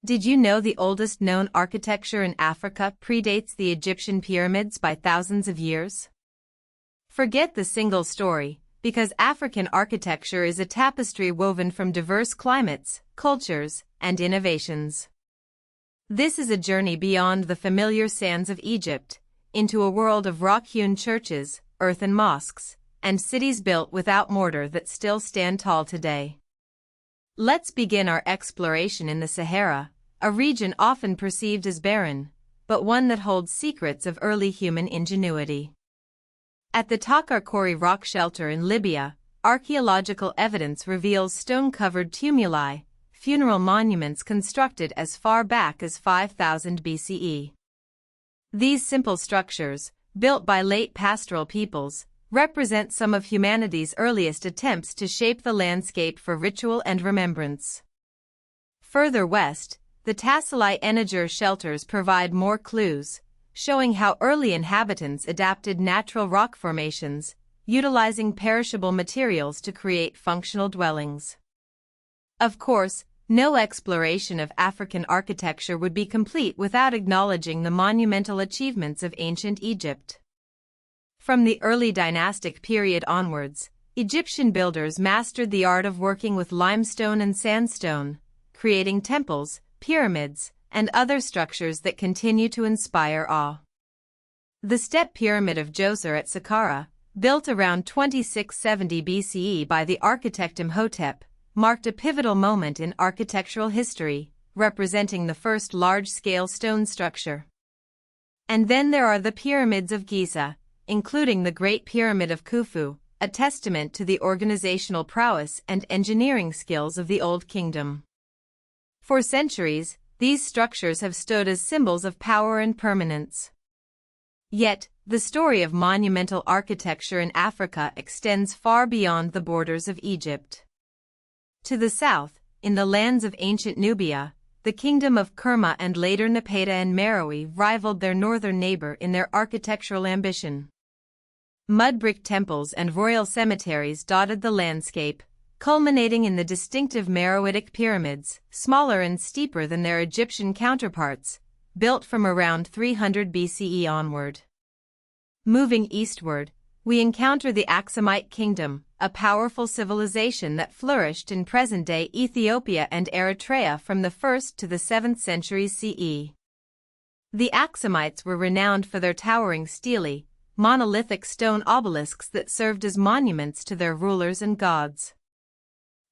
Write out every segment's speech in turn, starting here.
Did you know the oldest known architecture in Africa predates the Egyptian pyramids by thousands of years? Forget the single story, because African architecture is a tapestry woven from diverse climates, cultures, and innovations. This is a journey beyond the familiar sands of Egypt, into a world of rock-hewn churches, earthen mosques, and cities built without mortar that still stand tall today. Let's begin our exploration in the Sahara, a region often perceived as barren, but one that holds secrets of early human ingenuity. At the Takarkori rock shelter in Libya, archaeological evidence reveals stone-covered tumuli, funeral monuments constructed as far back as 5000 BCE. These simple structures, built by late pastoral peoples, represent some of humanity's earliest attempts to shape the landscape for ritual and remembrance. Further west, the Tassili Eniger shelters provide more clues, showing how early inhabitants adapted natural rock formations, utilizing perishable materials to create functional dwellings. Of course, no exploration of African architecture would be complete without acknowledging the monumental achievements of ancient Egypt. From the early dynastic period onwards, Egyptian builders mastered the art of working with limestone and sandstone, creating temples, pyramids, and other structures that continue to inspire awe. The step pyramid of Djoser at Saqqara, built around 2670 BCE by the architect Imhotep, marked a pivotal moment in architectural history, representing the first large-scale stone structure. And then there are the pyramids of Giza, including the Great Pyramid of Khufu, a testament to the organizational prowess and engineering skills of the Old Kingdom. For centuries, these structures have stood as symbols of power and permanence. Yet, the story of monumental architecture in Africa extends far beyond the borders of Egypt. To the south, in the lands of ancient Nubia, the kingdom of Kerma and later Napata and Meroe rivaled their northern neighbor in their architectural ambition. Mud-brick temples and royal cemeteries dotted the landscape, culminating in the distinctive Meroitic pyramids, smaller and steeper than their Egyptian counterparts, built from around 300 BCE onward. Moving eastward, we encounter the Aksumite kingdom, a powerful civilization that flourished in present-day Ethiopia and Eritrea from the 1st to the 7th centuries CE. The Aksumites were renowned for their towering stele, monolithic stone obelisks that served as monuments to their rulers and gods.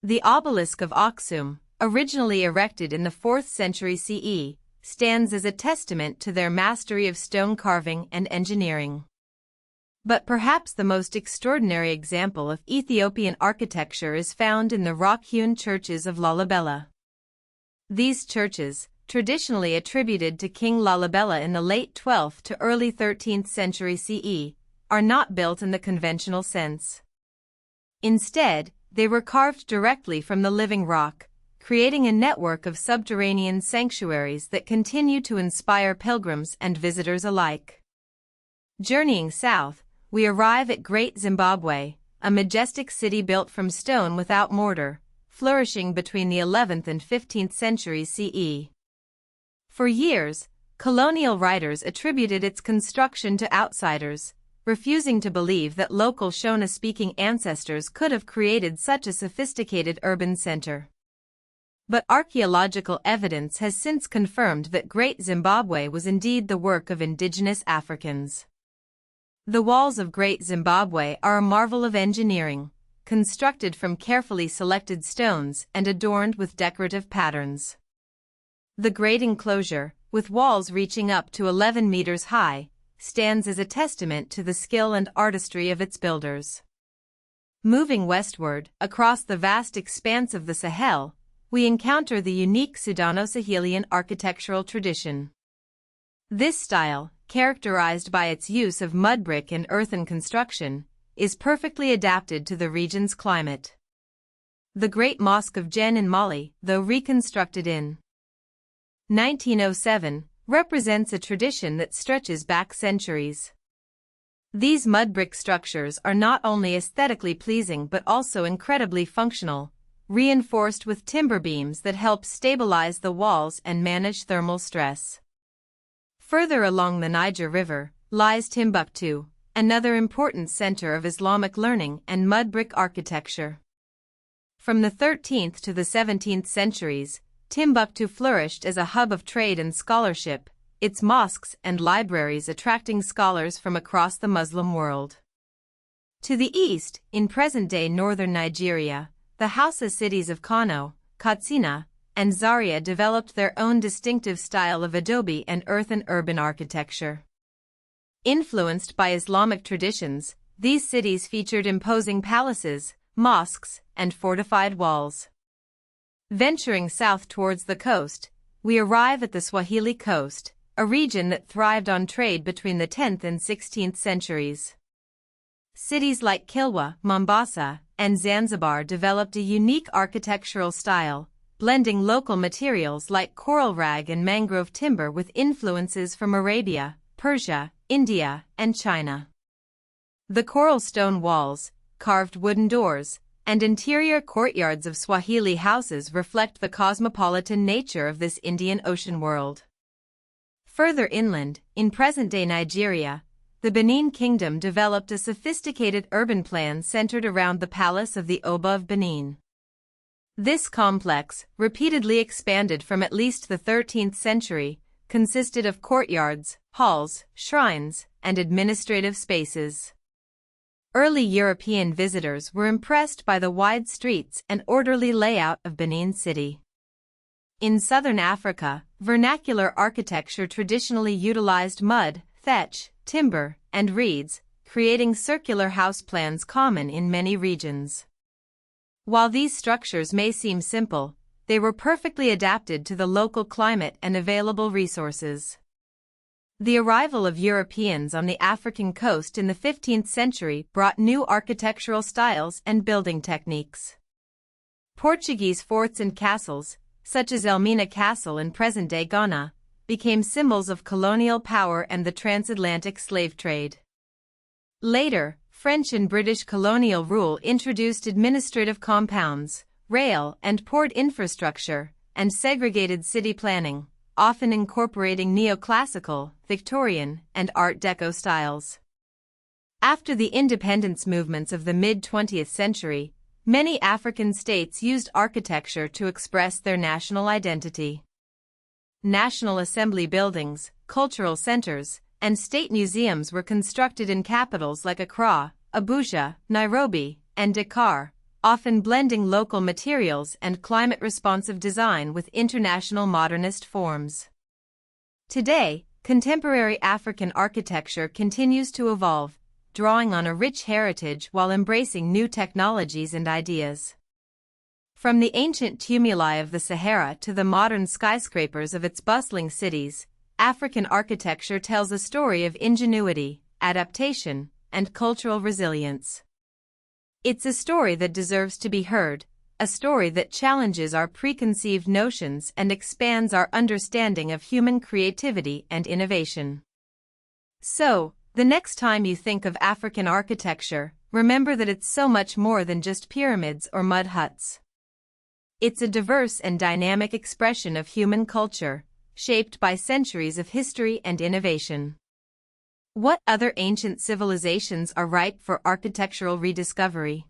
The obelisk of Aksum, originally erected in the 4th century CE, stands as a testament to their mastery of stone carving and engineering. But perhaps the most extraordinary example of Ethiopian architecture is found in the rock-hewn churches of Lalibela. These churches, traditionally attributed to King Lalibela in the late 12th to early 13th century CE, are not built in the conventional sense. Instead, they were carved directly from the living rock, creating a network of subterranean sanctuaries that continue to inspire pilgrims and visitors alike. Journeying south, we arrive at Great Zimbabwe, a majestic city built from stone without mortar, flourishing between the 11th and 15th centuries CE. For years, colonial writers attributed its construction to outsiders, refusing to believe that local Shona-speaking ancestors could have created such a sophisticated urban center. But archaeological evidence has since confirmed that Great Zimbabwe was indeed the work of indigenous Africans. The walls of Great Zimbabwe are a marvel of engineering, constructed from carefully selected stones and adorned with decorative patterns. The great enclosure, with walls reaching up to 11 meters high, stands as a testament to the skill and artistry of its builders. Moving westward, across the vast expanse of the Sahel, we encounter the unique Sudano-Sahelian architectural tradition. This style, characterized by its use of mud brick and earthen construction, is perfectly adapted to the region's climate. The Great Mosque of Djenné in Mali, though reconstructed in 1907, represents a tradition that stretches back centuries. These mud brick structures are not only aesthetically pleasing but also incredibly functional, reinforced with timber beams that help stabilize the walls and manage thermal stress. Further along the Niger River lies Timbuktu, another important center of Islamic learning and mud brick architecture. From the 13th to the 17th centuries, Timbuktu flourished as a hub of trade and scholarship, its mosques and libraries attracting scholars from across the Muslim world. To the east, in present-day northern Nigeria, the Hausa cities of Kano, Katsina, and Zaria developed their own distinctive style of adobe and earthen urban architecture. Influenced by Islamic traditions, these cities featured imposing palaces, mosques, and fortified walls. Venturing south towards the coast, we arrive at the Swahili coast, a region that thrived on trade between the 10th and 16th centuries. Cities like Kilwa, Mombasa, and Zanzibar developed a unique architectural style, blending local materials like coral rag and mangrove timber with influences from Arabia, Persia, India, and China. The coral stone walls, carved wooden doors, and interior courtyards of Swahili houses reflect the cosmopolitan nature of this Indian Ocean world. Further inland, in present-day Nigeria, the Benin Kingdom developed a sophisticated urban plan centered around the Palace of the Oba of Benin. This complex, repeatedly expanded from at least the 13th century, consisted of courtyards, halls, shrines, and administrative spaces. Early European visitors were impressed by the wide streets and orderly layout of Benin City. In southern Africa, vernacular architecture traditionally utilized mud, thatch, timber, and reeds, creating circular house plans common in many regions. While these structures may seem simple, they were perfectly adapted to the local climate and available resources. The arrival of Europeans on the African coast in the 15th century brought new architectural styles and building techniques. Portuguese forts and castles, such as Elmina Castle in present-day Ghana, became symbols of colonial power and the transatlantic slave trade. Later, French and British colonial rule introduced administrative compounds, rail and port infrastructure, and segregated city planning, often incorporating neoclassical, Victorian, and Art Deco styles. After the independence movements of the mid-20th century, many African states used architecture to express their national identity. National Assembly buildings, cultural centers, and state museums were constructed in capitals like Accra, Abuja, Nairobi, and Dakar, often blending local materials and climate-responsive design with international modernist forms. Today, contemporary African architecture continues to evolve, drawing on a rich heritage while embracing new technologies and ideas. From the ancient tumuli of the Sahara to the modern skyscrapers of its bustling cities, African architecture tells a story of ingenuity, adaptation, and cultural resilience. It's a story that deserves to be heard, a story that challenges our preconceived notions and expands our understanding of human creativity and innovation. So, the next time you think of African architecture, remember that it's so much more than just pyramids or mud huts. It's a diverse and dynamic expression of human culture, shaped by centuries of history and innovation. What other ancient civilizations are ripe for architectural rediscovery?